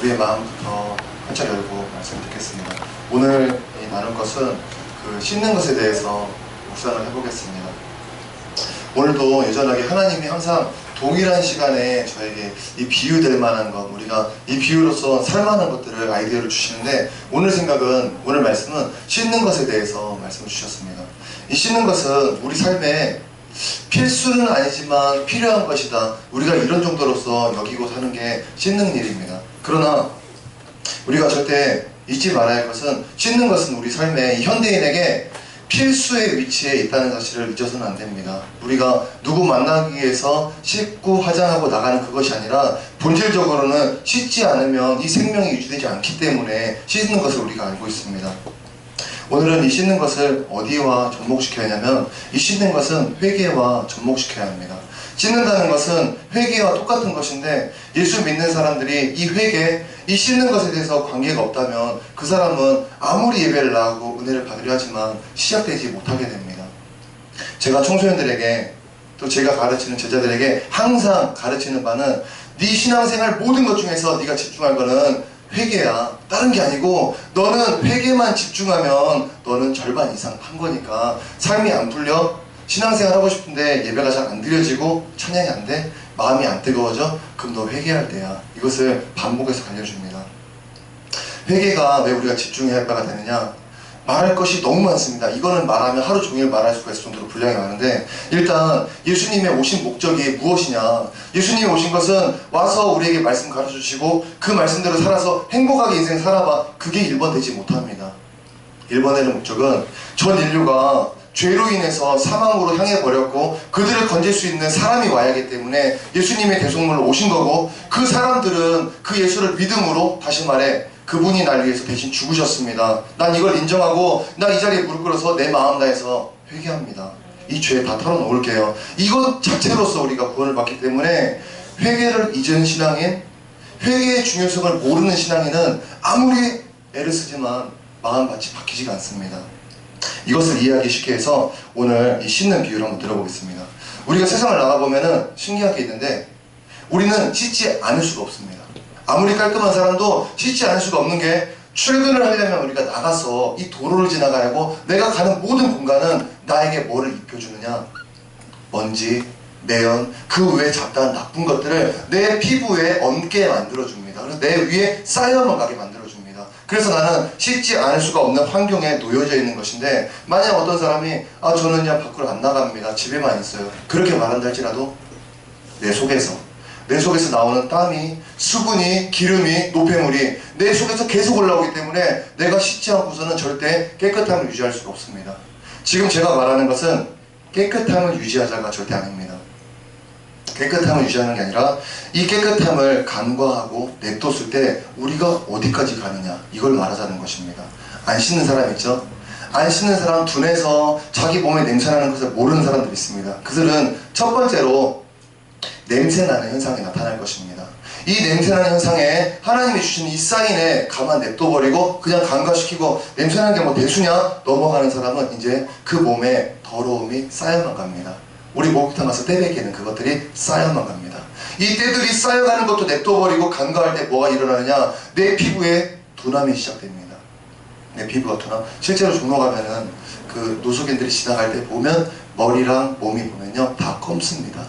우리의 마음부터 활짝 열고 말씀 듣겠습니다. 오늘 나눌 것은 씻는 것에 대해서 묵상을 해보겠습니다. 오늘도 여전하게 하나님이 항상 동일한 시간에 저에게 이 비유될 만한 것, 우리가 이 비유로서 살만한 것들을 아이디어를 주시는데, 오늘 말씀은 씻는 것에 대해서 말씀을 주셨습니다. 이 씻는 것은 우리 삶에 필수는 아니지만 필요한 것이다, 우리가 이런 정도로서 여기고 사는 게 씻는 일입니다. 그러나 우리가 절대 잊지 말아야 할 것은, 씻는 것은 우리 삶에 이 현대인에게 필수의 위치에 있다는 사실을 잊어서는 안 됩니다. 우리가 누구 만나기 위해서 씻고 화장하고 나가는 그것이 아니라, 본질적으로는 씻지 않으면 이 생명이 유지되지 않기 때문에 씻는 것을 우리가 알고 있습니다. 오늘은 이 씻는 것을 어디와 접목시켜야 하냐면, 이 씻는 것은 회개와 접목시켜야 합니다. 씻는다는 것은 회개와 똑같은 것인데, 예수 믿는 사람들이 이 회개, 이 씻는 것에 대해서 관계가 없다면 그 사람은 아무리 예배를 나가고 은혜를 받으려 하지만 시작되지 못하게 됩니다. 제가 청소년들에게, 또 제가 가르치는 제자들에게 항상 가르치는 바는, 네 신앙생활 모든 것 중에서 네가 집중할 거는 회개야. 다른 게 아니고, 너는 회개만 집중하면 너는 절반 이상 한 거니까, 삶이 안 풀려? 신앙생활 하고 싶은데 예배가 잘 안 드려지고 찬양이 안 돼? 마음이 안 뜨거워져? 그럼 너 회개할 때야. 이것을 반복해서 알려줍니다. 회개가 왜 우리가 집중해야 할 바가 되느냐? 말할 것이 너무 많습니다. 이거는 말하면 하루 종일 말할 수가 있을 정도로 분량이 많은데, 일단 예수님의 오신 목적이 무엇이냐? 예수님이 오신 것은 와서 우리에게 말씀 가르쳐주시고 그 말씀대로 살아서 행복하게 인생 살아봐. 그게 1번 되지 못합니다. 1번 되는 목적은 전 인류가 죄로 인해서 사망으로 향해 버렸고, 그들을 건질 수 있는 사람이 와야 하기 때문에 예수님의 대속물로 오신 거고, 그 사람들은 그 예수를 믿음으로, 다시 말해 그분이 날 위해서 대신 죽으셨습니다. 난 이걸 인정하고 난 이 자리에 무릎 꿇어서 내 마음 다해서 회개합니다. 이 죄 다 털어놓을게요. 이것 자체로서 우리가 구원을 받기 때문에, 회개를 잊은 신앙인, 회개의 중요성을 모르는 신앙인은 아무리 애를 쓰지만 마음밭이 바뀌지가 않습니다. 이것을 이해하기 쉽게 해서 오늘 이 씻는 비유를 한번 들어보겠습니다. 우리가 세상을 나가보면은 신기한 게 있는데, 우리는 씻지 않을 수가 없습니다. 아무리 깔끔한 사람도 씻지 않을 수가 없는 게, 출근을 하려면 우리가 나가서 이 도로를 지나가야 하고, 내가 가는 모든 공간은 나에게 뭐를 입혀주느냐? 먼지, 매연, 그 외에 잡다한 나쁜 것들을 내 피부에 얹게 만들어줍니다. 그래서 내 위에 쌓여만 가게 만들어줍니다. 그래서 나는 씻지 않을 수가 없는 환경에 놓여져 있는 것인데, 만약 어떤 사람이 저는 그냥 밖으로 안 나갑니다, 집에만 있어요, 그렇게 말한다 할지라도 내 속에서 나오는 땀이, 수분이, 기름이, 노폐물이 내 속에서 계속 올라오기 때문에 내가 씻지 않고서는 절대 깨끗함을 유지할 수가 없습니다. 지금 제가 말하는 것은 깨끗함을 유지하자가 절대 아닙니다. 깨끗함을 유지하는 게 아니라, 이 깨끗함을 간과하고 냅뒀을 때 우리가 어디까지 가느냐, 이걸 말하자는 것입니다. 안 씻는 사람 있죠? 안 씻는 사람, 둔해서 자기 몸에 냄새나는 것을 모르는 사람들이 있습니다. 그들은 첫 번째로 냄새나는 현상이 나타날 것입니다. 이 냄새나는 현상에 하나님이 주신 이 사인에 가만 냅둬버리고 그냥 간과시키고, 냄새나는 게 뭐 대수냐? 넘어가는 사람은 이제 그 몸에 더러움이 쌓여만 갑니다. 우리 목욕탕 가서 때 베기는 그것들이 쌓여만 갑니다. 이 때들이 쌓여가는 것도 냅둬버리고 간과할 때 뭐가 일어나느냐? 내 피부에 둔함이 시작됩니다. 내 피부가 둔함. 실제로 종로 가면은 그 노숙인들이 지나갈 때 보면 머리랑 몸이 보면요 다 검습니다.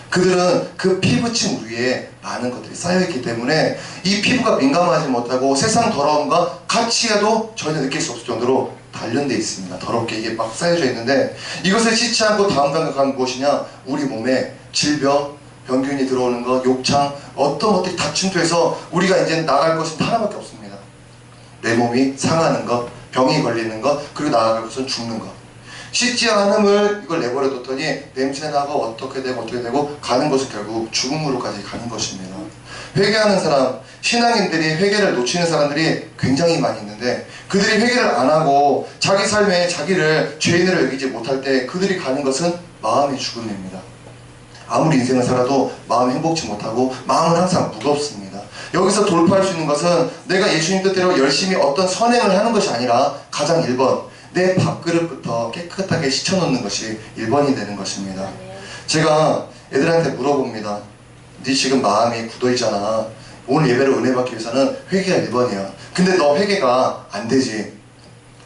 그들은 그 피부층 위에 많은 것들이 쌓여있기 때문에 이 피부가 민감하지 못하고 세상 더러움과 같이 해도 전혀 느낄 수 없을 정도로 단련되어 있습니다. 더럽게 이게 막 쌓여져 있는데, 이것을 씻지 않고 다음 단계가 무엇이냐? 우리 몸에 질병, 병균이 들어오는 것, 욕창, 어떤 것들이 다 침투해서 우리가 이제 나갈 것은 하나밖에 없습니다. 내 몸이 상하는 것, 병이 걸리는 것, 그리고 나아갈 것은 죽는 것. 씻지 않음을 이걸 내버려뒀더니 냄새나고 어떻게 되고 가는 것은 결국 죽음으로까지 가는 것입니다. 회개하는 사람, 신앙인들이 회개를 놓치는 사람들이 굉장히 많이 있는데, 그들이 회개를 안 하고 자기 삶에 자기를 죄인으로 여기지 못할 때 그들이 가는 것은 마음의 죽음입니다. 아무리 인생을 살아도 마음이 행복치 못하고 마음은 항상 무겁습니다. 여기서 돌파할 수 있는 것은 내가 예수님 뜻대로 열심히 어떤 선행을 하는 것이 아니라, 가장 1번, 내 밥그릇부터 깨끗하게 씻어놓는 것이 1번이 되는 것입니다. 제가 애들한테 물어봅니다. 네 지금 마음이 굳어있잖아. 오늘 예배를 은혜 받기 위해서는 회개가 1번이야. 근데 너 회개가 안 되지.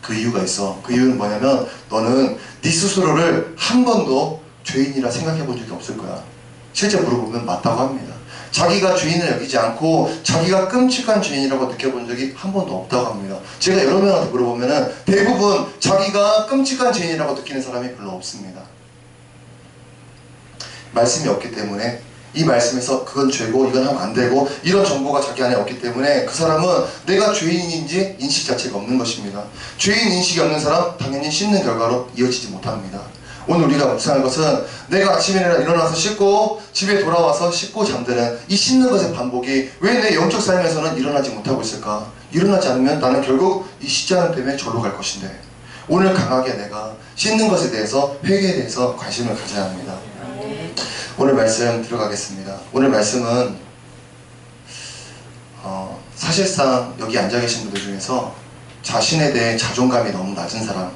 그 이유가 있어. 그 이유는 뭐냐면 너는 네 스스로를 한 번도 죄인이라 생각해 본 적이 없을 거야. 실제 물어보면 맞다고 합니다. 자기가 죄인을 여기지 않고 자기가 끔찍한 죄인이라고 느껴본 적이 한 번도 없다고 합니다. 제가 여러 명한테 물어보면 대부분 자기가 끔찍한 죄인이라고 느끼는 사람이 별로 없습니다. 말씀이 없기 때문에, 이 말씀에서 그건 죄고 이건 하면 안 되고 이런 정보가 자기 안에 없기 때문에 그 사람은 내가 죄인인지 인식 자체가 없는 것입니다. 죄인 인식이 없는 사람 당연히 씻는 결과로 이어지지 못합니다. 오늘 우리가 묵상할 것은 내가 아침에 일어나서 씻고 집에 돌아와서 씻고 잠드는 이 씻는 것의 반복이 왜 내 영적 삶에서는 일어나지 못하고 있을까? 일어나지 않으면 나는 결국 이 씻지 않음 때문에 절로 갈 것인데, 오늘 강하게 내가 씻는 것에 대해서, 회개에 대해서 관심을 가져야 합니다. 오늘 말씀 들어가겠습니다. 오늘 말씀은 사실상 여기 앉아 계신 분들 중에서 자신에 대해 자존감이 너무 낮은 사람,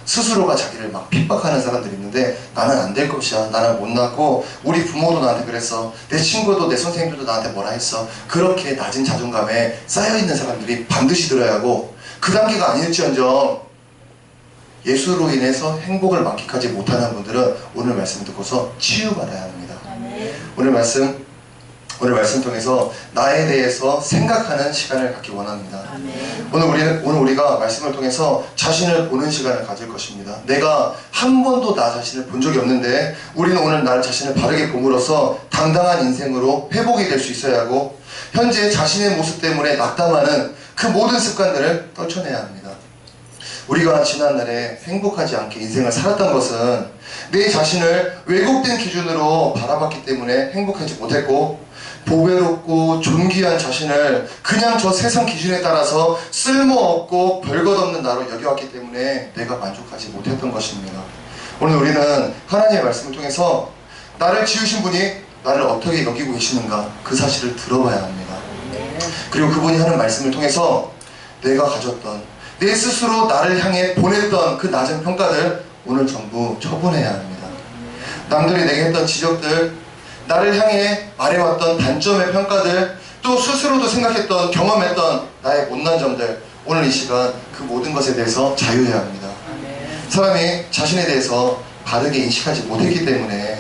스스로가 자기를 막 핍박하는 사람들이 있는데 나는 안 될 것이야, 나는 못났고 우리 부모도 나한테 그랬어, 내 친구도 내 선생님들도 나한테 뭐라 했어, 그렇게 낮은 자존감에 쌓여있는 사람들이 반드시 들어야 하고, 그 단계가 아닐지언정 예수로 인해서 행복을 만끽하지 못하는 분들은 오늘 말씀 듣고서 치유받아야 합니다. 오늘 말씀 통해서 나에 대해서 생각하는 시간을 갖기 원합니다. 오늘 우리가 말씀을 통해서 자신을 보는 시간을 가질 것입니다. 내가 한 번도 나 자신을 본 적이 없는데 우리는 오늘 나 자신을 바르게 봄으로써 당당한 인생으로 회복이 될 수 있어야 하고, 현재 자신의 모습 때문에 낙담하는 그 모든 습관들을 떨쳐내야 합니다. 우리가 지난날에 행복하지 않게 인생을 살았던 것은 내 자신을 왜곡된 기준으로 바라봤기 때문에 행복하지 못했고, 보배롭고 존귀한 자신을 그냥 저 세상 기준에 따라서 쓸모없고 별것없는 나로 여겨왔기 때문에 내가 만족하지 못했던 것입니다. 오늘 우리는 하나님의 말씀을 통해서 나를 지으신 분이 나를 어떻게 여기고 계시는가, 그 사실을 들어봐야 합니다. 그리고 그분이 하는 말씀을 통해서 내가 가졌던, 내 스스로 나를 향해 보냈던 그 낮은 평가들 오늘 전부 처분해야 합니다. 남들이 내게 했던 지적들, 나를 향해 말해왔던 단점의 평가들, 또 스스로도 생각했던, 경험했던 나의 못난 점들, 오늘 이 시간 그 모든 것에 대해서 자유해야 합니다. 사람이 자신에 대해서 바르게 인식하지 못했기 때문에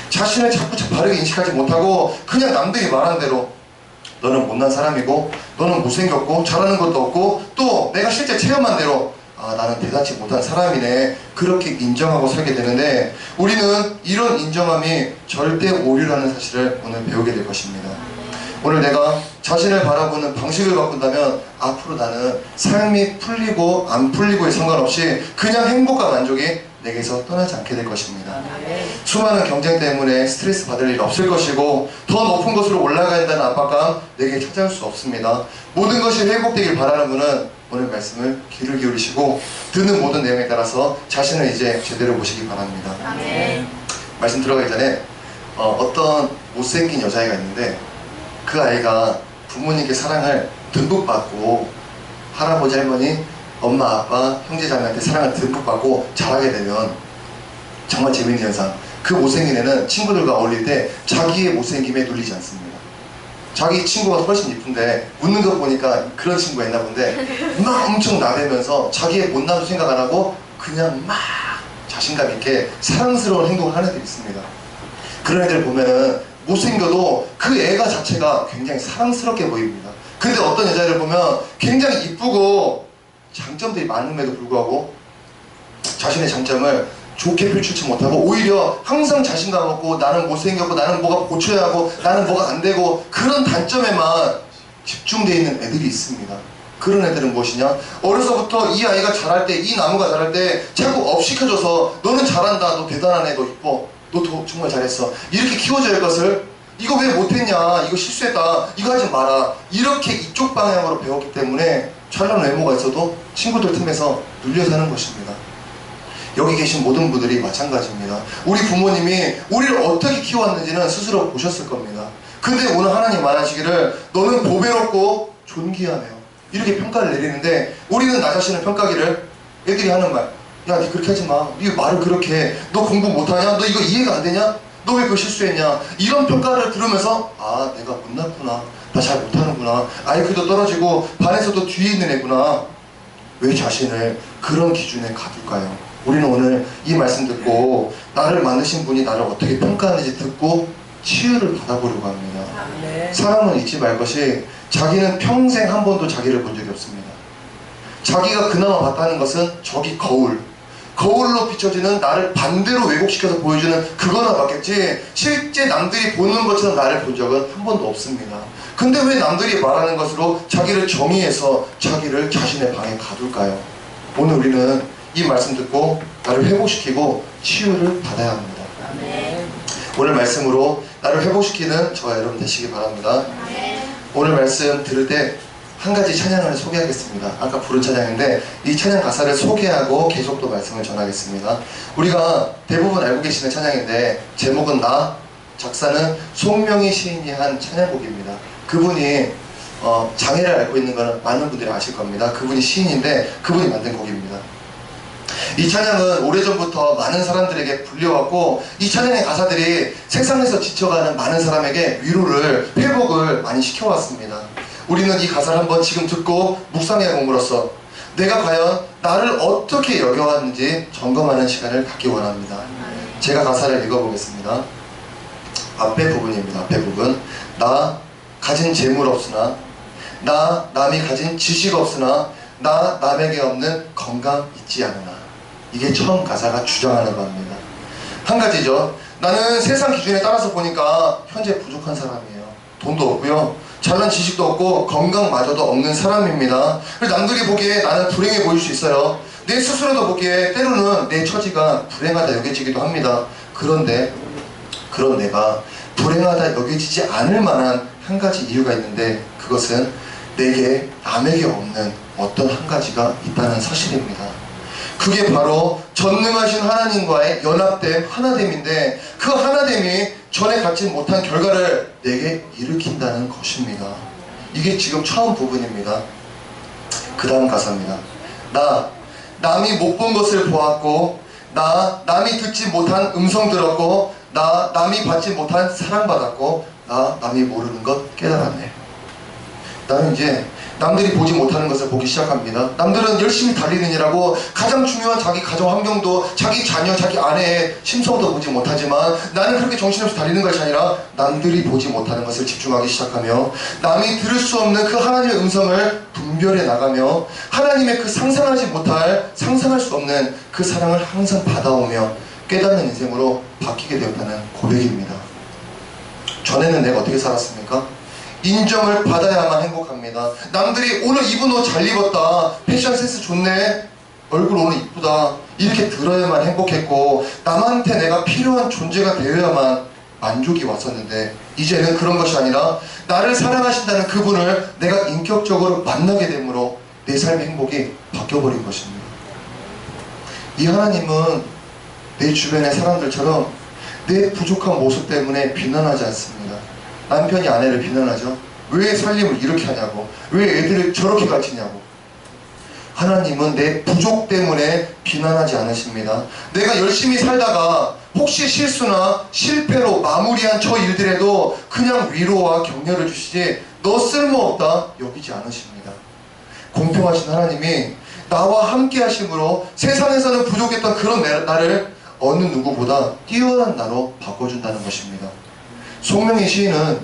자신을 자꾸 바르게 인식하지 못하고 그냥 남들이 말한 대로 너는 못난 사람이고 너는 못생겼고 잘하는 것도 없고 또 내가 실제 체험한 대로 나는 대단치 못한 사람이네, 그렇게 인정하고 살게 되는데, 우리는 이런 인정함이 절대 오류라는 사실을 오늘 배우게 될 것입니다. 오늘 내가 자신을 바라보는 방식을 바꾼다면 앞으로 나는 삶이 풀리고 안 풀리고에 상관없이 그냥 행복과 만족이 내게서 떠나지 않게 될 것입니다. 수많은 경쟁 때문에 스트레스 받을 일 없을 것이고, 더 높은 곳으로 올라가야 한다는 압박감 내게 찾아올 수 없습니다. 모든 것이 회복되길 바라는 분은 오늘 말씀을 귀를 기울이시고 듣는 모든 내용에 따라서 자신을 이제 제대로 보시기 바랍니다. 말씀 들어가기 전에 어떤 못생긴 여자아이가 있는데, 그 아이가 부모님께 사랑을 듬뿍 받고, 할아버지 할머니 엄마 아빠 형제 자매한테 사랑을 듬뿍 받고 자라게 되면 정말 재밌는 현상, 그 못생긴 애는 친구들과 어울릴 때 자기의 못생김에 눌리지 않습니다. 자기 친구가 훨씬 이쁜데 웃는 거 보니까 그런 친구가 있나 본데 막 엄청 나대면서 자기의 못남도 생각 안 하고 그냥 막 자신감 있게 사랑스러운 행동을 하는 애들이 있습니다. 그런 애들 보면은 못생겨도 그 애가 자체가 굉장히 사랑스럽게 보입니다. 근데 어떤 여자애를 보면 굉장히 이쁘고 장점들이 많음에도 불구하고 자신의 장점을 좋게 펼치지 못하고 오히려 항상 자신감 없고 나는 못생겼고 나는 뭐가 고쳐야 하고 나는 뭐가 안 되고 그런 단점에만 집중되어 있는 애들이 있습니다. 그런 애들은 무엇이냐? 어려서부터 이 아이가 자랄 때, 이 나무가 자랄 때 자꾸 업시켜줘서 너는 잘한다, 너 대단하네, 너 이뻐, 너 정말 잘했어, 이렇게 키워줘야 할 것을 이거 왜 못했냐, 이거 실수했다, 이거 하지 마라, 이렇게 이쪽 방향으로 배웠기 때문에 찬란한 외모가 있어도 친구들 틈에서 눌려 사는 것입니다. 여기 계신 모든 분들이 마찬가지입니다. 우리 부모님이 우리를 어떻게 키워왔는지는 스스로 보셨을 겁니다. 근데 오늘 하나님 말하시기를 너는 보배롭고 존귀하며 이렇게 평가를 내리는데, 우리는 나 자신을 평가하기를, 애들이 하는 말, 야 니 그렇게 하지마, 니 말을 그렇게 해, 너 공부 못하냐, 너 이거 이해가 안 되냐, 너 왜 그거 실수했냐, 이런 평가를 들으면서 아 내가 못났구나, 나 잘 못하는구나, IQ도 떨어지고 반에서도 뒤에 있는 애구나. 왜 자신을 그런 기준에 가둘까요? 우리는 오늘 이 말씀 듣고 나를 만드신 분이 나를 어떻게 평가하는지 듣고 치유를 받아보려고 합니다. 사람은 잊지 말 것이 자기는 평생 한 번도 자기를 본 적이 없습니다. 자기가 그나마 봤다는 것은 저기 거울로 비춰지는 나를 반대로 왜곡시켜서 보여주는 그거나 봤겠지, 실제 남들이 보는 것처럼 나를 본 적은 한 번도 없습니다. 근데 왜 남들이 말하는 것으로 자기를 정의해서 자기를 자신의 방에 가둘까요? 오늘 우리는 이 말씀 듣고 나를 회복시키고 치유를 받아야 합니다. 오늘 말씀으로 나를 회복시키는 저와 여러분 되시기 바랍니다. 오늘 말씀 들을 때 한 가지 찬양을 소개하겠습니다. 아까 부른 찬양인데 이 찬양 가사를 소개하고 계속 또 말씀을 전하겠습니다. 우리가 대부분 알고 계시는 찬양인데 제목은 나, 작사는 송명희 시인이 한 찬양곡입니다. 그분이 장애를 앓고 있는 건 많은 분들이 아실 겁니다. 그분이 시인인데 그분이 만든 곡입니다. 이 찬양은 오래전부터 많은 사람들에게 불려왔고 이 찬양의 가사들이 세상에서 지쳐가는 많은 사람에게 위로를, 회복을 많이 시켜왔습니다. 우리는 이 가사를 한번 지금 듣고 묵상해 봄으로써 내가 과연 나를 어떻게 여겨왔는지 점검하는 시간을 갖기 원합니다. 제가 가사를 읽어보겠습니다. 앞에 부분입니다. 앞에 부분. 나 가진 재물 없으나, 나 남이 가진 지식 없으나, 나 남에게 없는 건강 있지 않으나. 이게 처음 가사가 주장하는 겁니다. 한 가지죠. 나는 세상 기준에 따라서 보니까 현재 부족한 사람이에요. 돈도 없고요, 잘난 지식도 없고 건강마저도 없는 사람입니다. 남들이 보기에 나는 불행해 보일 수 있어요. 내 스스로도 보기에 때로는 내 처지가 불행하다 여겨지기도 합니다. 그런데 그런 내가 불행하다 여겨지지 않을 만한 한 가지 이유가 있는데 그것은 내게 남에게 없는 어떤 한 가지가 있다는 사실입니다. 그게 바로 전능하신 하나님과의 연합됨, 하나됨인데 그 하나됨이 전에 갖지 못한 결과를 내게 일으킨다는 것입니다. 이게 지금 처음 부분입니다. 그 다음 가사입니다. 나 남이 못 본 것을 보았고, 나 남이 듣지 못한 음성 들었고, 나 남이 받지 못한 사랑받았고, 나 남이 모르는 것 깨달았네. 나는 이제 남들이 보지 못하는 것을 보기 시작합니다. 남들은 열심히 달리는 일하고 가장 중요한 자기 가정 환경도, 자기 자녀, 자기 아내의 심성도 보지 못하지만 나는 그렇게 정신없이 달리는 것이 아니라 남들이 보지 못하는 것을 집중하기 시작하며 남이 들을 수 없는 그 하나님의 음성을 분별해 나가며 하나님의 그 상상할 수 없는 그 사랑을 항상 받아오며 깨닫는 인생으로 바뀌게 되었다는 고백입니다. 전에는 내가 어떻게 살았습니까? 인정을 받아야만 행복합니다. 남들이 오늘 입은 옷 잘 입었다, 패션 센스 좋네, 얼굴 오늘 이쁘다, 이렇게 들어야만 행복했고 남한테 내가 필요한 존재가 되어야만 만족이 왔었는데 이제는 그런 것이 아니라 나를 사랑하신다는 그분을 내가 인격적으로 만나게 되므로 내 삶의 행복이 바뀌어버린 것입니다. 이 하나님은 내 주변의 사람들처럼 내 부족한 모습 때문에 비난하지 않습니다. 남편이 아내를 비난하죠. 왜 살림을 이렇게 하냐고, 왜 애들을 저렇게 가르치냐고. 하나님은 내 부족 때문에 비난하지 않으십니다. 내가 열심히 살다가 혹시 실수나 실패로 마무리한 저 일들에도 그냥 위로와 격려를 주시지 너 쓸모없다 여기지 않으십니다. 공평하신 하나님이 나와 함께 하심으로 세상에서는 부족했던 그런 나를 어느 누구보다 뛰어난 나로 바꿔준다는 것입니다. 송명희 시인은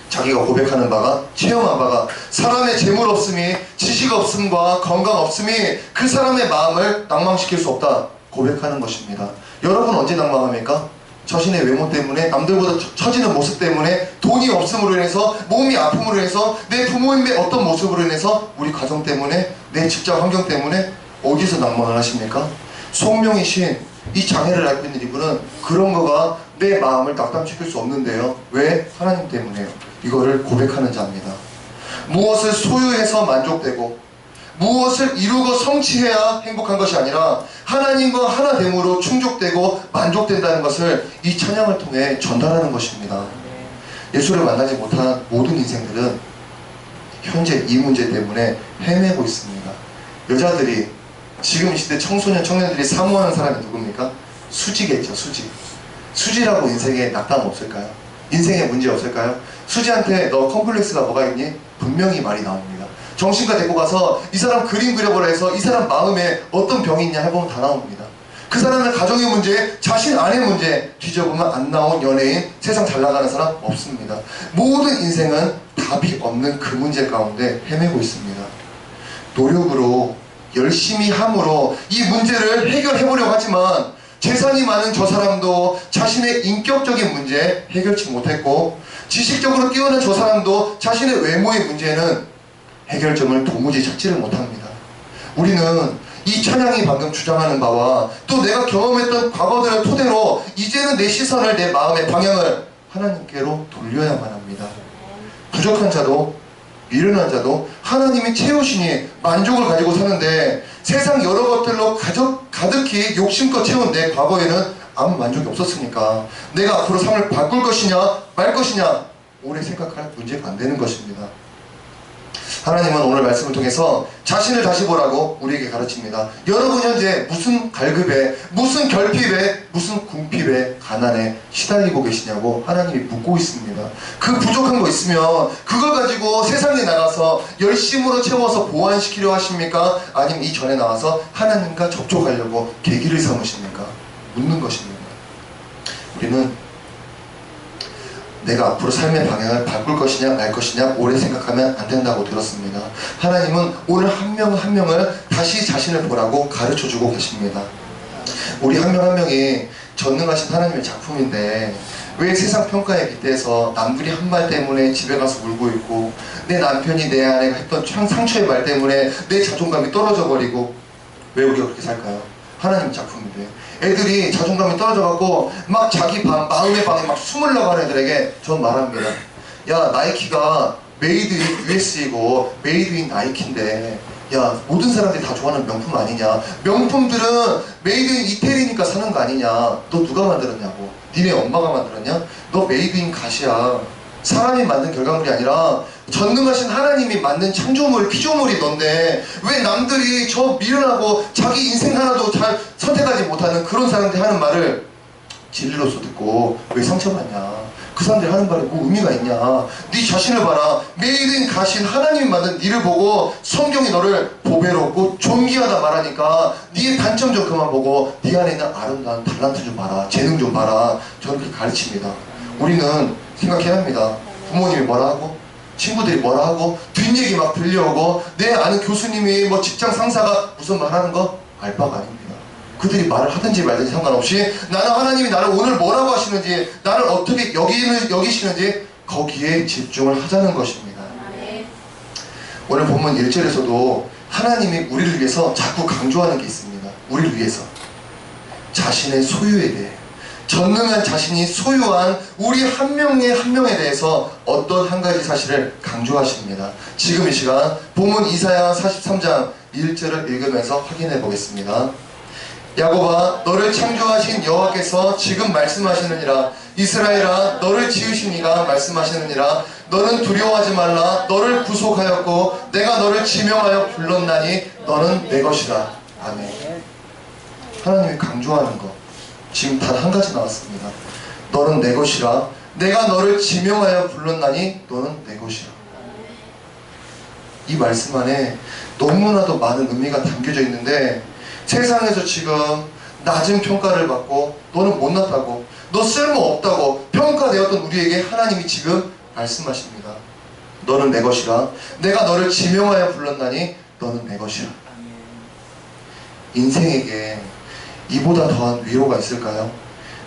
자기가 고백하는 바가, 체험한 바가 사람의 재물 없음이, 지식 없음과 건강 없음이 그 사람의 마음을 낭망시킬 수 없다 고백하는 것입니다. 여러분 언제 낭망합니까? 자신의 외모 때문에, 남들보다 처지는 모습 때문에, 돈이 없음으로 인해서, 몸이 아픔으로 인해서, 내 부모님의 어떤 모습으로 인해서, 우리 가정 때문에, 내 직장 환경 때문에 어디서 낭망을 하십니까? 송명희 시인, 이 장애를 앓고 있는 이분은 그런 거가 내 마음을 낙담시킬 수 없는데요. 왜? 하나님 때문에요. 이거를 고백하는 자입니다. 무엇을 소유해서 만족되고 무엇을 이루고 성취해야 행복한 것이 아니라 하나님과 하나됨으로 충족되고 만족된다는 것을 이 찬양을 통해 전달하는 것입니다. 예수를 만나지 못한 모든 인생들은 현재 이 문제 때문에 헤매고 있습니다. 여자들이, 지금 이 시대 청소년, 청년들이 사모하는 사람이 누굽니까? 수지겠죠, 수지. 수지라고 인생에 낙담 없을까요? 인생에 문제 없을까요? 수지한테 너 컴플렉스가 뭐가 있니? 분명히 말이 나옵니다. 정신과 데리고 가서 이 사람 그림 그려보라 해서 이 사람 마음에 어떤 병이 있냐 해보면 다 나옵니다. 그 사람의 가정의 문제, 자신 안의 문제 뒤져보면 안 나온 연예인, 세상 잘 나가는 사람 없습니다. 모든 인생은 답이 없는 그 문제 가운데 헤매고 있습니다. 노력으로 열심히 함으로 이 문제를 해결해보려고 하지만 재산이 많은 저 사람도 자신의 인격적인 문제 해결치 못했고, 지식적으로 뛰어난 저 사람도 자신의 외모의 문제는 해결점을 도무지 찾지를 못합니다. 우리는 이 찬양이 방금 주장하는 바와 또 내가 경험했던 과거들을 토대로 이제는 내 시선을, 내 마음의 방향을 하나님께로 돌려야만 합니다. 부족한 자도 미련한 자도 하나님이 채우시니 만족을 가지고 사는데, 세상 여러 것들로 가득히 욕심껏 채운 내 과거에는 아무 만족이 없었으니까 내가 앞으로 삶을 바꿀 것이냐 말 것이냐 오래 생각할 문제가 안 되는 것입니다. 하나님은 오늘 말씀을 통해서 자신을 다시 보라고 우리에게 가르칩니다. 여러분 현재 무슨 갈급에, 무슨 결핍에, 무슨 궁핍에, 가난에 시달리고 계시냐고 하나님이 묻고 있습니다. 그 부족한 거 있으면 그걸 가지고 세상에 나가서 열심으로 채워서 보완시키려 하십니까? 아니면 이전에 나와서 하나님과 접촉하려고 계기를 삼으십니까? 묻는 것입니다. 우리는 내가 앞으로 삶의 방향을 바꿀 것이냐 말 것이냐 오래 생각하면 안 된다고 들었습니다. 하나님은 오늘 한 명 한 명을 다시 자신을 보라고 가르쳐주고 계십니다. 우리 한 명 한 명이 전능하신 하나님의 작품인데 왜 세상 평가에 빗대서 남들이 한 말 때문에 집에 가서 울고 있고, 내 남편이 내 아내가 했던 상처의 말 때문에 내 자존감이 떨어져 버리고, 왜 우리가 그렇게 살까요? 하나님 작품인데 애들이 자존감이 떨어져갖고 막 자기 마음의 방에 막 숨으려고 하는 애들에게 전 말합니다. 야, 나이키가 메이드 인 US이고 메이드 인 나이키인데, 야, 모든 사람들이 다 좋아하는 명품 아니냐? 명품들은 메이드 인 이태리니까 사는 거 아니냐? 너 누가 만들었냐고? 니네 엄마가 만들었냐? 너 메이드 인 갓이야. 사람이 만든 결과물이 아니라 전능하신 하나님이 만든 창조물, 피조물이 넌데 왜 남들이 저 미련하고 자기 인생 하나도 잘 선택하지 못하는 그런 사람들이 하는 말을 진리로서 듣고 왜 상처받냐? 그 사람들이 하는 말에 뭐 의미가 있냐? 네 자신을 봐라. 메이드인 가신 하나님이 만든 니를 보고 성경이 너를 보배롭고 존귀하다 말하니까 네의 단점 좀 그만 보고 네 안에 있는 아름다운 달란트 좀 봐라. 재능 좀 봐라. 저는 그렇게 가르칩니다. 우리는 생각해야 합니다. 부모님이 뭐라 하고 친구들이 뭐라 하고 뒷얘기 막 들려오고 내 아는 교수님이 뭐 직장 상사가 무슨 말하는 거 알 바가 아닙니다. 그들이 말을 하든지 말든지 상관없이 나는 하나님이 나를 오늘 뭐라고 하시는지, 나를 어떻게 여기시는지 거기에 집중을 하자는 것입니다. 오늘 본문 1절에서도 하나님이 우리를 위해서 자꾸 강조하는 게 있습니다. 우리를 위해서 자신의 소유에 대해, 전능한 자신이 소유한 우리 한 명에 한 명에 대해서 어떤 한 가지 사실을 강조하십니다. 지금 이 시간 본문 이사야 43장 1절을 읽으면서 확인해 보겠습니다. 야곱아, 너를 창조하신 여호와께서 지금 말씀하시느니라. 이스라엘아, 너를 지으신 이가 말씀하시느니라. 너는 두려워하지 말라. 너를 구속하였고 내가 너를 지명하여 불렀나니 너는 내 것이라. 아멘. 하나님이 강조하는 것 지금 단 한 가지 나왔습니다. 너는 내 것이라. 내가 너를 지명하여 불렀나니 너는 내 것이라. 이 말씀 안에 너무나도 많은 의미가 담겨져 있는데, 세상에서 지금 낮은 평가를 받고 너는 못났다고, 너 쓸모없다고 평가되었던 우리에게 하나님이 지금 말씀하십니다. 너는 내 것이라. 내가 너를 지명하여 불렀나니 너는 내 것이라. 인생에게 이보다 더한 위로가 있을까요?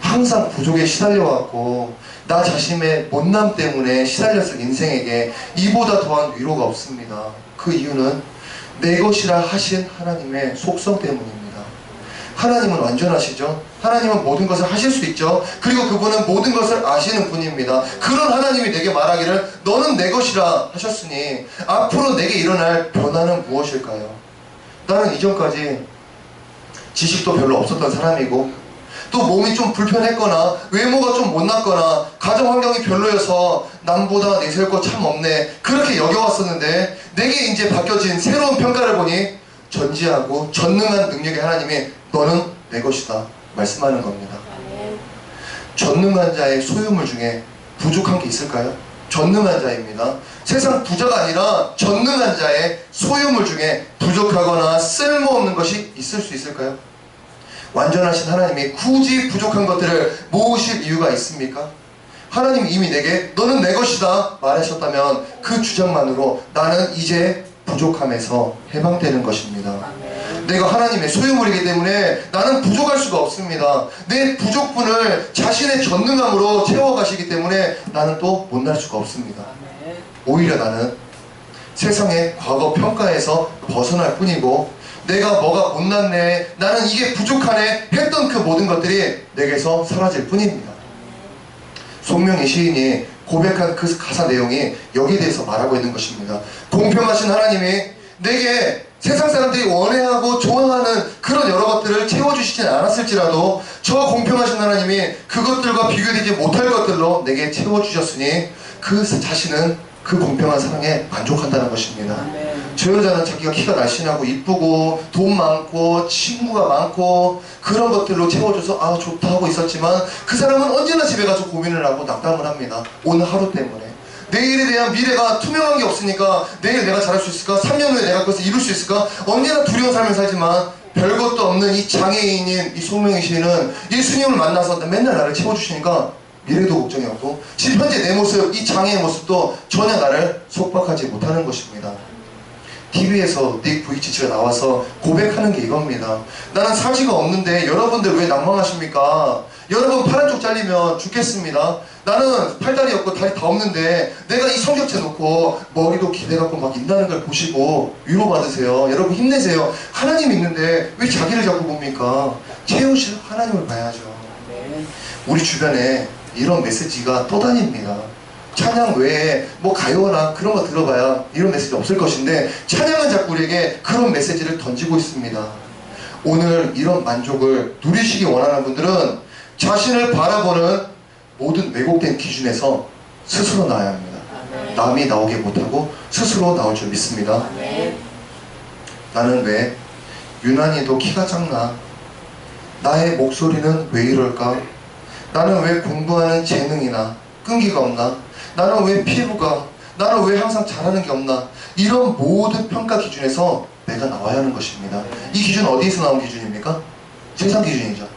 항상 부족에 시달려왔고 나 자신의 못남 때문에 시달렸을 인생에게 이보다 더한 위로가 없습니다. 그 이유는 내 것이라 하신 하나님의 속성 때문입니다. 하나님은 완전하시죠. 하나님은 모든 것을 하실 수 있죠. 그리고 그분은 모든 것을 아시는 분입니다. 그런 하나님이 내게 말하기를 너는 내 것이라 하셨으니 앞으로 내게 일어날 변화는 무엇일까요? 나는 이전까지 지식도 별로 없었던 사람이고 또 몸이 좀 불편했거나 외모가 좀 못났거나 가정 환경이 별로여서 남보다 내세울 거 참 없네 그렇게 여겨왔었는데, 내게 이제 바뀌어진 새로운 평가를 보니 전지하고 전능한 능력의 하나님이 너는 내 것이다 말씀하는 겁니다. 전능한 자의 소유물 중에 부족한 게 있을까요? 전능한 자입니다. 세상 부자가 아니라 전능한 자의 소유물 중에 부족하거나 쓸모없는 것이 있을 수 있을까요? 완전하신 하나님이 굳이 부족한 것들을 모으실 이유가 있습니까? 하나님이 이미 내게 너는 내 것이다 말하셨다면 그 주장만으로 나는 이제 부족함에서 해방되는 것입니다. 내가 하나님의 소유물이기 때문에 나는 부족할 수가 없습니다. 내 부족분을 자신의 전능함으로 채워가시기 때문에 나는 또 못날 수가 없습니다. 오히려 나는 세상의 과거 평가에서 벗어날 뿐이고 내가 뭐가 못났네, 나는 이게 부족하네 했던 그 모든 것들이 내게서 사라질 뿐입니다. 손명희 시인이 고백한 그 가사 내용이 여기에 대해서 말하고 있는 것입니다. 공평하신 하나님이 내게 세상 사람들이 원해하고 좋아하는 그런 여러 것들을 채워주시진 않았을지라도 저 공평하신 하나님이 그것들과 비교되지 못할 것들로 내게 채워주셨으니 그 자신은 그 공평한 사랑에 만족한다는 것입니다. 저 여자는 자기가 키가 날씬하고 이쁘고 돈 많고 친구가 많고 그런 것들로 채워줘서 아 좋다 하고 있었지만 그 사람은 언제나 집에 가서 고민을 하고 낙담을 합니다. 오늘 하루 때문에. 내일에 대한 미래가 투명한 게 없으니까 내일 내가 잘할 수 있을까? 3년 후에 내가 그것을 이룰 수 있을까? 언제나 두려운 삶을 살지만 별것도 없는 이 장애인인 이 손명희 씨는 예수님을 만나서 맨날 나를 채워주시니까 미래도 걱정이 없고 지금 현재 내 모습, 이 장애의 모습도 전혀 나를 속박하지 못하는 것입니다. TV에서 닉 부이치치가 나와서 고백하는 게 이겁니다. 나는 사지가 없는데 여러분들 왜 낭망하십니까? 여러분 팔 한쪽 잘리면 죽겠습니다. 나는 팔다리 없고 다리 다 없는데 내가 이 성격체 놓고 머리도 기대갖고 막 있다는 걸 보시고 위로받으세요. 여러분 힘내세요. 하나님 있는데 왜 자기를 자꾸 봅니까? 채우실 하나님을 봐야죠. 우리 주변에 이런 메시지가 떠다닙니다. 찬양 외에 뭐 가요나 그런 거 들어봐야 이런 메시지 없을 것인데 찬양은 자꾸 우리에게 그런 메시지를 던지고 있습니다. 오늘 이런 만족을 누리시기 원하는 분들은 자신을 바라보는 모든 왜곡된 기준에서 스스로 나와야 합니다. 남이 나오게 못하고 스스로 나올 줄 믿습니다. 나는 왜 유난히도 키가 작나? 나의 목소리는 왜 이럴까? 나는 왜 공부하는 재능이나 끈기가 없나? 나는 왜 피부가, 나는 왜 항상 잘하는 게 없나? 이런 모든 평가 기준에서 내가 나와야 하는 것입니다. 이 기준 어디에서 나온 기준입니까? 세상 기준이죠.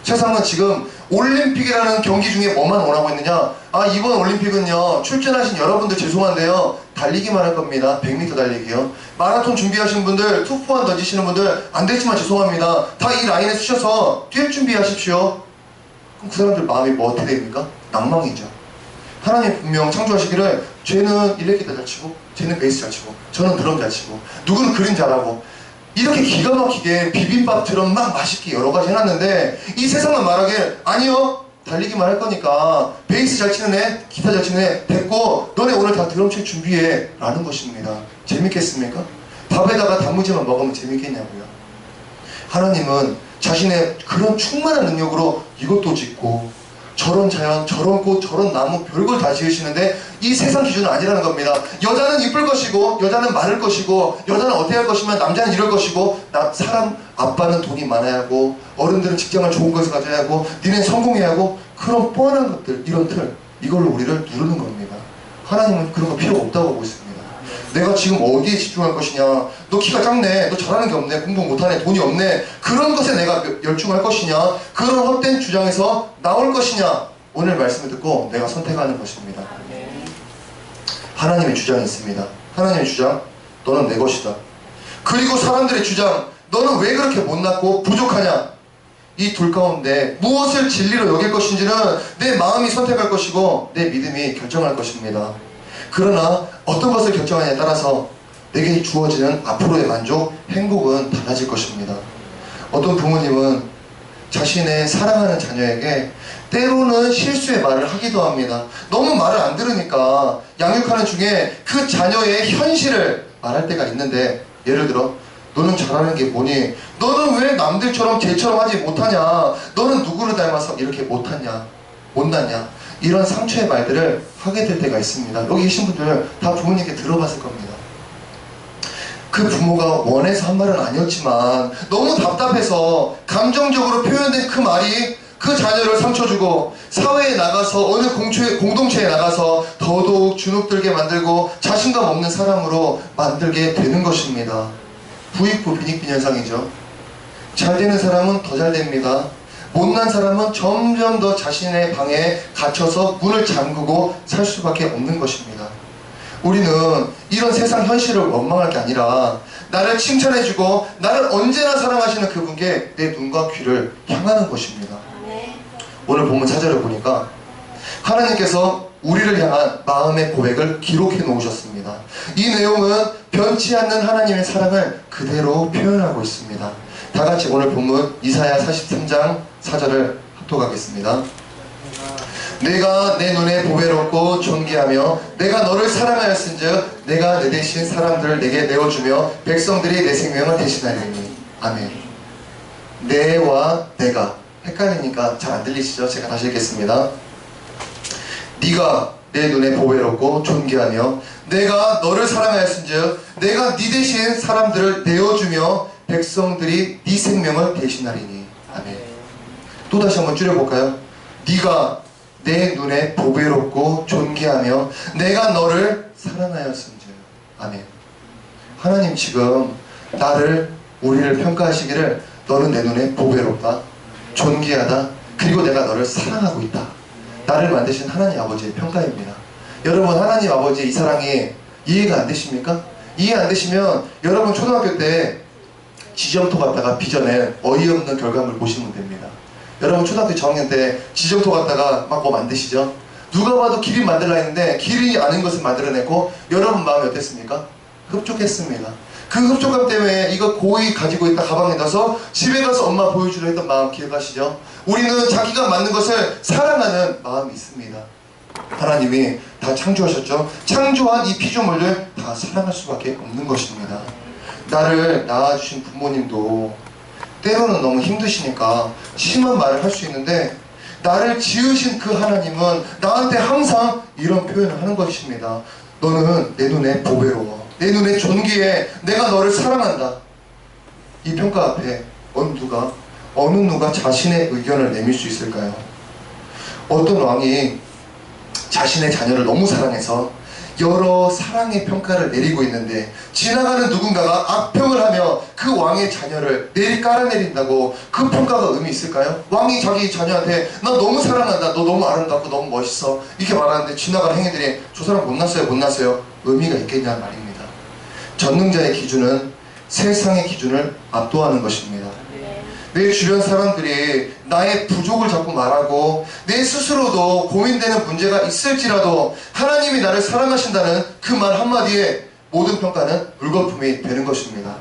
세상은 지금 올림픽이라는 경기 중에 뭐만 원하고 있느냐? 아, 이번 올림픽은요, 출전하신 여러분들 죄송한데요, 달리기만 할 겁니다. 100m 달리기요. 마라톤 준비하시는 분들, 투포환 던지시는 분들 안 되지만 죄송합니다. 다 이 라인에 쓰셔서 뛸 준비하십시오. 그럼 그 사람들 마음이 뭐 어떻게 됩니까? 낭망이죠. 하나님 분명 창조하시기를 쟤는 일렉기타 잘 치고 쟤는 베이스 잘 치고 저는 드럼 잘 치고 누구는 그림 잘하고 이렇게 기가 막히게 비빔밥처럼 막 맛있게 여러 가지 해놨는데 이 세상은 말하길 아니요 달리기만 할 거니까 베이스 잘 치는 애, 기타 잘 치는 애 됐고 너네 오늘 다 드럼 칠 준비해 라는 것입니다. 재밌겠습니까? 밥에다가 단무지만 먹으면 재밌겠냐고요. 하나님은 자신의 그런 충만한 능력으로 이것도 짓고 저런 자연, 저런 꽃, 저런 나무 별걸 다 지으시는데 이 세상 기준은 아니라는 겁니다. 여자는 이쁠 것이고 여자는 마를 것이고 여자는 어떻게 할 것이면 남자는 이럴 것이고 사람 아빠는 돈이 많아야 하고 어른들은 직장을 좋은 것을 가져야 하고 니네는 성공해야 하고 그런 뻔한 것들 이런 틀 이걸로 우리를 누르는 겁니다. 하나님은 그런 거 필요 없다고 하고 있습니다. 내가 지금 어디에 집중할 것이냐, 너 키가 작네, 너 잘하는 게 없네, 공부 못하네, 돈이 없네, 그런 것에 내가 열중할 것이냐, 그런 헛된 주장에서 나올 것이냐, 오늘 말씀을 듣고 내가 선택하는 것입니다. 하나님의 주장이 있습니다. 하나님의 주장, 너는 내 것이다. 그리고 사람들의 주장, 너는 왜 그렇게 못났고 부족하냐. 이 둘 가운데 무엇을 진리로 여길 것인지는 내 마음이 선택할 것이고 내 믿음이 결정할 것입니다. 그러나 어떤 것을 결정하냐에 따라서 내게 주어지는 앞으로의 만족, 행복은 달라질 것입니다. 어떤 부모님은 자신의 사랑하는 자녀에게 때로는 실수의 말을 하기도 합니다. 너무 말을 안 들으니까 양육하는 중에 그 자녀의 현실을 말할 때가 있는데 예를 들어 너는 잘하는 게 뭐니? 너는 왜 남들처럼 쟤처럼 하지 못하냐? 너는 누구를 닮아서 이렇게 못하냐? 못났냐? 이런 상처의 말들을 하게 될 때가 있습니다. 여기 계신 분들 다 부모님께 들어봤을 겁니다. 그 부모가 원해서 한 말은 아니었지만 너무 답답해서 감정적으로 표현된 그 말이 그 그 자녀를 상처 주고 사회에 나가서 어느 공동체에 나가서 더더욱 주눅들게 만들고 자신감 없는 사람으로 만들게 되는 것입니다. 부익부 빈익빈 현상이죠. 잘 되는 사람은 더 잘 됩니다. 못난 사람은 점점 더 자신의 방에 갇혀서 문을 잠그고 살 수밖에 없는 것입니다. 우리는 이런 세상 현실을 원망할 게 아니라 나를 칭찬해주고 나를 언제나 사랑하시는 그분께 내 눈과 귀를 향하는 것입니다. 오늘 본문 4절을 보니까 하나님께서 우리를 향한 마음의 고백을 기록해 놓으셨습니다. 이 내용은 변치 않는 하나님의 사랑을 그대로 표현하고 있습니다. 다같이 오늘 본문 이사야 43장 4절을 합독하겠습니다. 내가 내 눈에 보배롭고 존귀하며 내가 너를 사랑하였은즉 내가 내 대신 사람들을 내게 내어주며 백성들이 내 생명을 대신하리니. 아멘. 내와 내가 헷갈리니까 잘 안 들리시죠? 제가 다시 읽겠습니다. 네가 내 눈에 보배롭고 존귀하며 내가 너를 사랑하였은즉 내가 네 대신 사람들을 내어주며 백성들이 네 생명을 대신하리니. 아멘. 또 다시 한번 줄여볼까요? 네가 내 눈에 보배롭고 존귀하며 내가 너를 사랑하였은즉. 아멘. 하나님 지금 우리를 평가하시기를 너는 내 눈에 보배롭다, 존귀하다, 그리고 내가 너를 사랑하고 있다. 나를 만드신 하나님 아버지의 평가입니다. 여러분, 하나님 아버지의 이 사랑이 이해가 안 되십니까? 이해 안 되시면 여러분 초등학교 때 지점토 갖다가 빚어낸 어이없는 결과물 보시면 됩니다. 여러분 초등학교 저학년 때 지점토 갖다가 막 뭐 만드시죠? 누가 봐도 기린 만들라 했는데 기린이 아닌 것을 만들어내고 여러분 마음이 어땠습니까? 흡족했습니다. 그 흡족함 때문에 이거 고이 가지고 있다 가방에 넣어서 집에 가서 엄마 보여주려 했던 마음 기억하시죠? 우리는 자기가 만든 것을 사랑하는 마음이 있습니다. 하나님이 다 창조하셨죠? 창조한 이 피조물들 다 사랑할 수밖에 없는 것입니다. 나를 낳아주신 부모님도 때로는 너무 힘드시니까 심한 말을 할 수 있는데 나를 지으신 그 하나님은 나한테 항상 이런 표현을 하는 것입니다. 너는 내 눈에 보배로워, 내 눈에 존귀해, 내가 너를 사랑한다. 이 평가 앞에 어느 누가 자신의 의견을 내밀 수 있을까요? 어떤 왕이 자신의 자녀를 너무 사랑해서 여러 사랑의 평가를 내리고 있는데 지나가는 누군가가 악평을 하며 그 왕의 자녀를 깔아내린다고 그 평가가 의미 있을까요? 왕이 자기 자녀한테 나 너무 사랑한다, 너 너무 아름답고 너무 멋있어 이렇게 말하는데 지나가는 행위들이 저 사람 못났어요 의미가 있겠냐는 말입니다. 전능자의 기준은 세상의 기준을 압도하는 것입니다. 내 주변 사람들이 나의 부족을 자꾸 말하고 내 스스로도 고민되는 문제가 있을지라도 하나님이 나를 사랑하신다는 그 말 한마디에 모든 평가는 물거품이 되는 것입니다.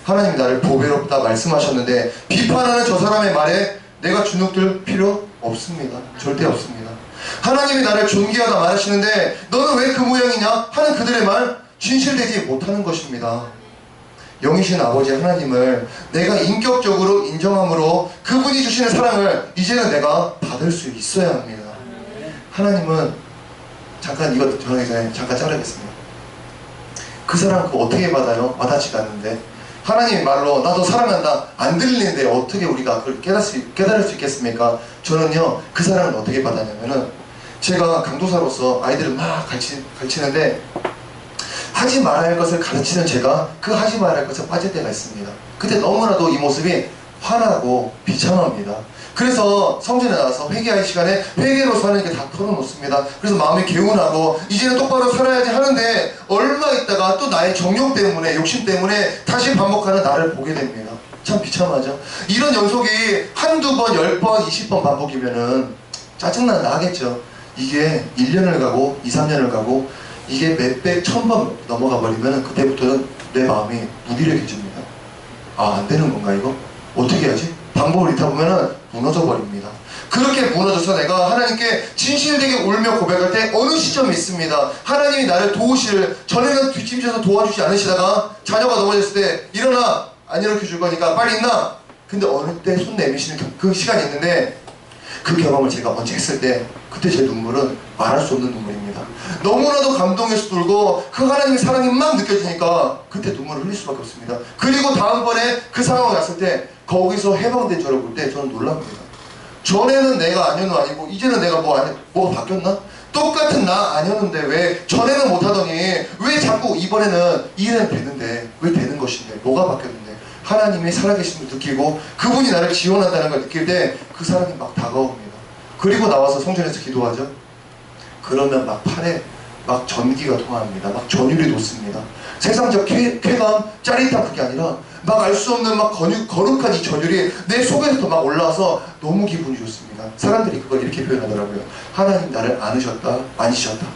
하나님이 나를 보배롭다 말씀하셨는데 비판하는 저 사람의 말에 내가 주눅들 필요 없습니다. 절대 없습니다. 하나님이 나를 존귀하다 말하시는데 너는 왜 그 모양이냐 하는 그들의 말 진실되지 못하는 것입니다. 영이신 아버지 하나님을 내가 인격적으로 인정함으로 그분이 주시는 사랑을 이제는 내가 받을 수 있어야 합니다. 하나님은 잠깐 이거 전하기 전에 잠깐 자르겠습니다. 그 사랑 그거 어떻게 받아요? 와닿지가 않는데 하나님의 말로 나 너 사랑한다 안 들리는데 어떻게 우리가 그걸 깨달을 수 있겠습니까? 저는요 그 사랑을 어떻게 받았냐면은 제가 강도사로서 아이들을 막 가르치는데 하지 말아야 할 것을 가르치는 제가 그 하지 말아야 할 것에 빠질 때가 있습니다. 그때 너무나도 이 모습이 화나고 비참합니다. 그래서 성전에 나와서 회개할 시간에 회개로서 하는 게 다 털어놓습니다. 그래서 마음이 개운하고 이제는 똑바로 살아야지 하는데 얼마 있다가 또 나의 정욕 때문에 욕심 때문에 다시 반복하는 나를 보게 됩니다. 참 비참하죠. 이런 연속이 한두 번, 10번, 20번 반복이면은 짜증나 하겠죠. 이게 1년을 가고 2, 3년을 가고 이게 몇백, 1000번 넘어가 버리면 그때부터는 내 마음이 무기력해집니다. 아, 안 되는 건가 이거? 어떻게 해야지? 방법을 잃다 보면은 무너져 버립니다. 그렇게 무너져서 내가 하나님께 진실되게 울며 고백할 때 어느 시점이 있습니다. 하나님이 나를 도우시를 전에는 뒷짐져서 도와주지 않으시다가 자녀가 넘어졌을 때 일어나! 안 일으켜 줄 거니까 빨리 일어나! 근데 어느 때 손 내미시는 그 시간이 있는데 그 경험을 제가 언제 했을 때 그때 제 눈물은 말할 수 없는 눈물입니다. 너무나도 감동해서 울고 그 하나님의 사랑이 막 느껴지니까 그때 눈물을 흘릴 수밖에 없습니다. 그리고 다음번에 그 상황이 왔을 때 거기서 해방된 저를 볼 때 저는 놀랍니다. 전에는 내가 아니고 이제는 내가 뭐가 바뀌었나? 똑같은 나 아니었는데 왜 전에는 못하더니 왜 자꾸 이번에는 일은 되는데 왜 되는 것인데 뭐가 바뀌었는데 하나님이 살아계심을 느끼고 그분이 나를 지원한다는 걸 느낄 때 그 사람이 막 다가옵니다. 그리고 나와서 성전에서 기도하죠. 그러면 막 팔에 막 전기가 통합니다. 막 전율이 돋습니다. 세상적 쾌감, 짜릿함 그게 아니라 막 알 수 없는 막 거룩한 이 전율이 내 속에서부터 막 올라와서 너무 기분이 좋습니다. 사람들이 그걸 이렇게 표현하더라고요. 하나님 나를 안으셨다, 만지셨다.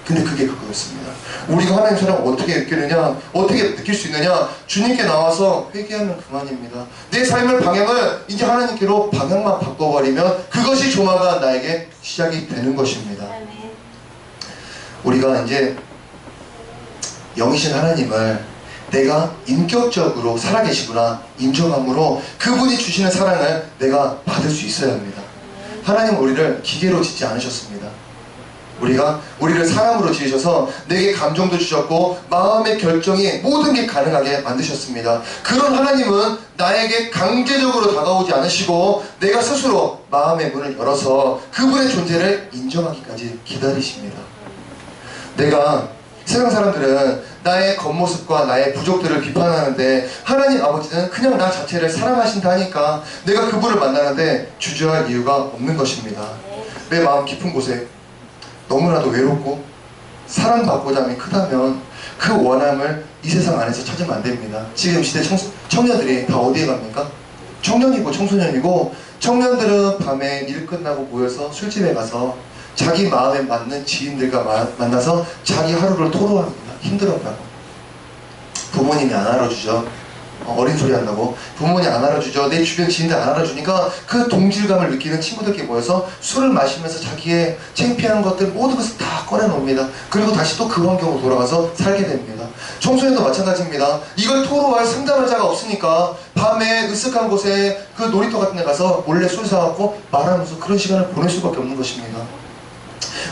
근데 그게 그거였습니다. 우리가 하나님 사랑을 어떻게 느끼느냐, 어떻게 느낄 수 있느냐, 주님께 나와서 회개하면 그만입니다. 내 삶의 방향을 이제 하나님께로 방향만 바꿔버리면 그것이 조만간 나에게 시작이 되는 것입니다. 우리가 이제 영이신 하나님을 내가 인격적으로 살아계시구나 인정함으로 그분이 주시는 사랑을 내가 받을 수 있어야 합니다. 하나님은 우리를 기계로 짓지 않으셨습니다. 우리를 사람으로 지으셔서 내게 감정도 주셨고 마음의 결정이 모든 게 가능하게 만드셨습니다. 그런 하나님은 나에게 강제적으로 다가오지 않으시고 내가 스스로 마음의 문을 열어서 그분의 존재를 인정하기까지 기다리십니다. 내가 세상 사람들은 나의 겉모습과 나의 부족들을 비판하는데 하나님 아버지는 그냥 나 자체를 사랑하신다 하니까 내가 그분을 만나는데 주저할 이유가 없는 것입니다. 내 마음 깊은 곳에 너무나도 외롭고 사랑받고자 함이 크다면 그 원함을 이 세상 안에서 찾으면 안 됩니다. 지금 시대 청년들이 다 어디에 갑니까? 청년이고 청소년이고 청년들은 밤에 일 끝나고 모여서 술집에 가서 자기 마음에 맞는 지인들과 만나서 자기 하루를 토로합니다. 힘들었다고. 부모님이 안 알아주죠. 어린 소리 한다고. 부모님 안 알아주죠. 내 주변 지인들 안 알아주니까 그 동질감을 느끼는 친구들끼리 모여서 술을 마시면서 자기의 창피한 것들 모든 것을 다 꺼내놓습니다. 그리고 다시 또 그 환경으로 돌아가서 살게 됩니다. 청소년도 마찬가지입니다. 이걸 토로할 상담할 자가 없으니까 밤에 으슥한 곳에 그 놀이터 같은 데 가서 몰래 술 사갖고 말하면서 그런 시간을 보낼 수밖에 없는 것입니다.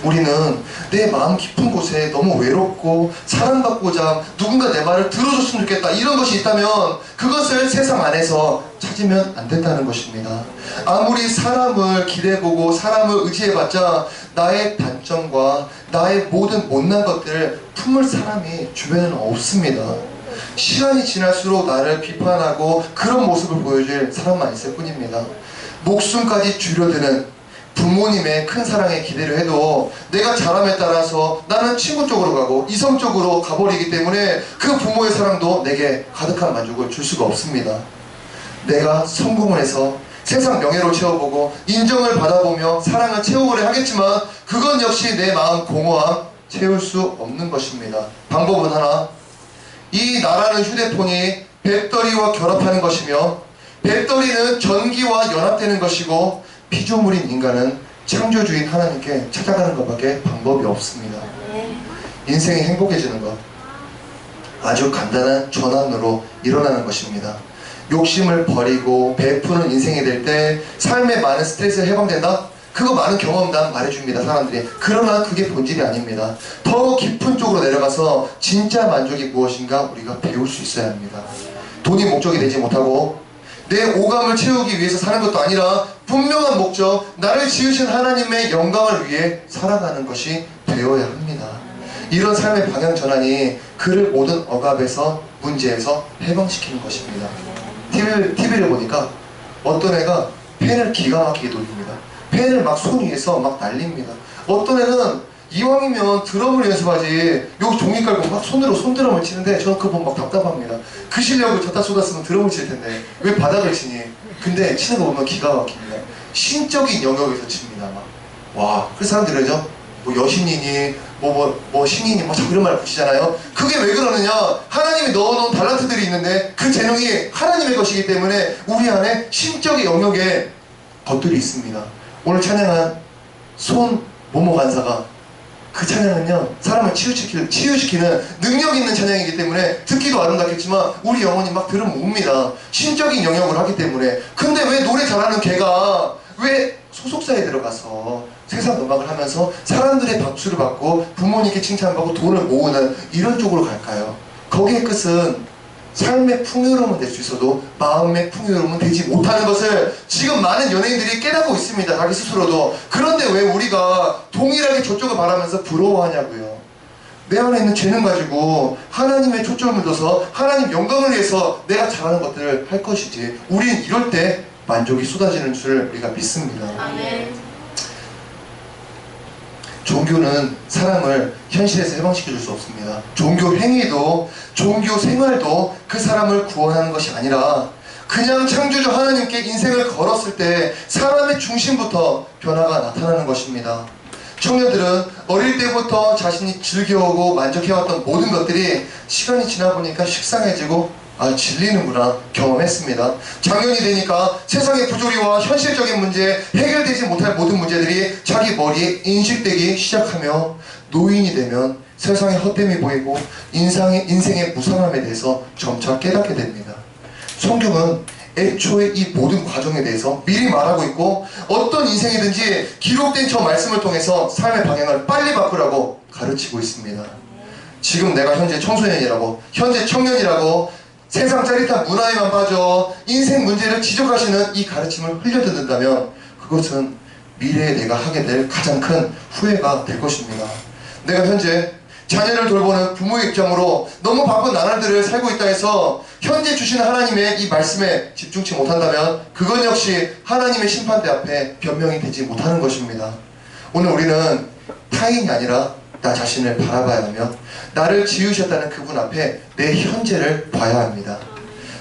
우리는 내 마음 깊은 곳에 너무 외롭고 사랑받고자 누군가 내 말을 들어줬으면 좋겠다 이런 것이 있다면 그것을 세상 안에서 찾으면 안 된다는 것입니다. 아무리 사람을 기대보고 사람을 의지해봤자 나의 단점과 나의 모든 못난 것들을 품을 사람이 주변에는 없습니다. 시간이 지날수록 나를 비판하고 그런 모습을 보여줄 사람만 있을 뿐입니다. 목숨까지 줄여드는 부모님의 큰 사랑에 기대를 해도 내가 잘함에 따라서 나는 친구 쪽으로 가고 이성 쪽으로 가버리기 때문에 그 부모의 사랑도 내게 가득한 만족을 줄 수가 없습니다. 내가 성공을 해서 세상 명예로 채워보고 인정을 받아보며 사랑을 채우려 하겠지만 그건 역시 내 마음 공허함 채울 수 없는 것입니다. 방법은 하나, 이 나라는 휴대폰이 배터리와 결합하는 것이며 배터리는 전기와 연합되는 것이고 피조물인 인간은 창조주인 하나님께 찾아가는 것밖에 방법이 없습니다. 인생이 행복해지는 것 아주 간단한 전환으로 일어나는 것입니다. 욕심을 버리고 베푸는 인생이 될 때 삶의 많은 스트레스에 해방된다? 그거 많은 경험담 말해줍니다. 사람들이. 그러나 그게 본질이 아닙니다. 더 깊은 쪽으로 내려가서 진짜 만족이 무엇인가 우리가 배울 수 있어야 합니다. 돈이 목적이 되지 못하고 내 오감을 채우기 위해서 사는 것도 아니라 분명한 목적, 나를 지으신 하나님의 영광을 위해 살아가는 것이 되어야 합니다. 이런 삶의 방향 전환이 그를 모든 억압에서 문제에서 해방시키는 것입니다. TV를 보니까 어떤 애가 펜을 기가 막히게 돌립니다. 펜을 막 손 위에서 막 날립니다. 어떤 애는 이왕이면 드럼을 연습하지 여기 종이 깔고 막 손으로 손드럼을 치는데 저는 그거 보면 막 답답합니다. 그 실력을 갖다 쏟았으면 드럼을 칠 텐데 왜 바닥을 치니? 근데 치는 거 보면 기가 막힙니다. 신적인 영역에서 칩니다. 막. 와, 그래서 사람들이 그러죠? 뭐 여신이니 뭐 신이니 뭐 자꾸 이런 말 붙이잖아요. 그게 왜 그러느냐? 하나님이 넣어놓은 달란트들이 있는데 그 재능이 하나님의 것이기 때문에 우리 안에 신적인 영역에 것들이 있습니다. 오늘 찬양한 손 모모 간사가 그 찬양은요 사람을 치유시키는 능력 있는 찬양이기 때문에 듣기도 아름답겠지만 우리 영혼이 막 들으면 웁니다. 신적인 영역을 하기 때문에. 근데 왜 노래 잘하는 걔가 왜 소속사에 들어가서 세상 음악을 하면서 사람들의 박수를 받고 부모님께 칭찬받고 돈을 모으는 이런 쪽으로 갈까요? 거기의 끝은 삶의 풍요로움은 될 수 있어도 마음의 풍요로움은 되지 못하는 것을 지금 많은 연예인들이 깨닫고 있습니다. 자기 스스로도. 그런데 왜 우리가 동일하게 저쪽을 바라면서 부러워하냐고요. 내 안에 있는 재능 가지고 하나님의 초점을 둬서 하나님 영광을 위해서 내가 잘하는 것들을 할 것이지, 우린 이럴 때 만족이 쏟아지는 줄 우리가 믿습니다. 아멘. 종교는 사람을 현실에서 해방시켜줄 수 없습니다. 종교 행위도 종교 생활도 그 사람을 구원하는 것이 아니라 그냥 창조주 하나님께 인생을 걸었을 때 사람의 중심부터 변화가 나타나는 것입니다. 청년들은 어릴 때부터 자신이 즐겨오고 만족해왔던 모든 것들이 시간이 지나 보니까 식상해지고 질리는구나 경험했습니다. 작년이 되니까 세상의 부조리와 현실적인 문제, 해결되지 못할 모든 문제들이 자기 머리에 인식되기 시작하며 노인이 되면 세상의 헛됨이 보이고 인생의 무상함에 대해서 점차 깨닫게 됩니다. 성경은 애초에 이 모든 과정에 대해서 미리 말하고 있고, 어떤 인생이든지 기록된 저 말씀을 통해서 삶의 방향을 빨리 바꾸라고 가르치고 있습니다. 지금 내가 현재 청소년이라고, 현재 청년이라고 세상 짜릿한 문화에만 빠져 인생 문제를 지적하시는 이 가르침을 흘려듣는다면 그것은 미래에 내가 하게 될 가장 큰 후회가 될 것입니다. 내가 현재 자녀를 돌보는 부모의 입장으로 너무 바쁜 나날들을 살고 있다 해서 현재 주시는 하나님의 이 말씀에 집중치 못한다면 그건 역시 하나님의 심판대 앞에 변명이 되지 못하는 것입니다. 오늘 우리는 타인이 아니라 나 자신을 바라봐야 하며 나를 지으셨다는 그분 앞에 내 현재를 봐야 합니다.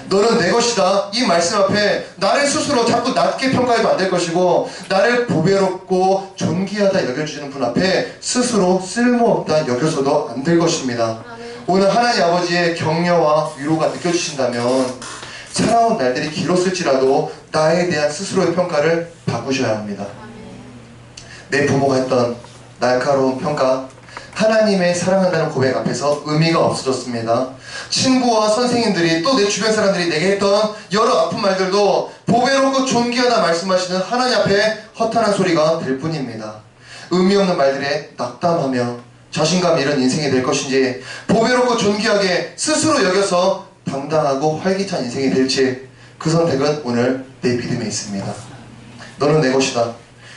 너는 내 것이다, 이 말씀 앞에 나를 스스로 자꾸 낮게 평가해도 안 될 것이고, 나를 보배롭고 존귀하다 여겨주시는 분 앞에 스스로 쓸모없다 여겨서도 안 될 것입니다. 오늘 하나님 아버지의 격려와 위로가 느껴지신다면 살아온 날들이 길었을지라도 나에 대한 스스로의 평가를 바꾸셔야 합니다. 내 부모가 했던 날카로운 평가, 하나님의 사랑한다는 고백 앞에서 의미가 없어졌습니다. 친구와 선생님들이 또 내 주변 사람들이 내게 했던 여러 아픈 말들도 보배롭고 존귀하다 말씀하시는 하나님 앞에 허탄한 소리가 될 뿐입니다. 의미 없는 말들에 낙담하며 자신감 잃은 인생이 될 것인지, 보배롭고 존귀하게 스스로 여겨서 당당하고 활기찬 인생이 될지, 그 선택은 오늘 내 믿음에 있습니다. 너는 내 것이다,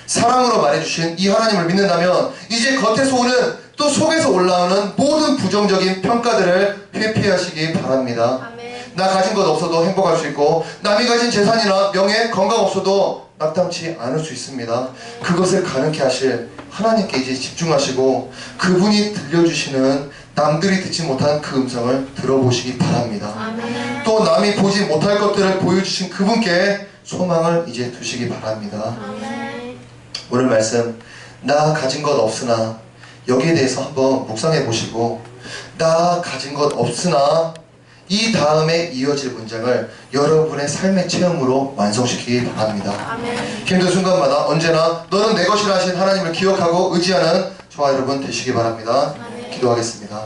사랑으로 말해주신 이 하나님을 믿는다면 이제 겉에서 오는 또 속에서 올라오는 모든 부정적인 평가들을 회피하시기 바랍니다. 아멘. 나 가진 것 없어도 행복할 수 있고, 남이 가진 재산이나 명예, 건강 없어도 낙담치 않을 수 있습니다. 그것을 가능케 하실 하나님께 이제 집중하시고 그분이 들려주시는 남들이 듣지 못한 그 음성을 들어보시기 바랍니다. 아멘. 또 남이 보지 못할 것들을 보여주신 그분께 소망을 이제 두시기 바랍니다. 아멘. 오늘 말씀, 나 가진 것 없으나, 여기에 대해서 한번 묵상해 보시고 나 가진 것 없으나 이 다음에 이어질 문장을 여러분의 삶의 체험으로 완성시키기 바랍니다. 아멘. 힘든 순간마다 언제나 너는 내 것이라 하신 하나님을 기억하고 의지하는 저와 여러분 되시기 바랍니다. 아멘. 기도하겠습니다.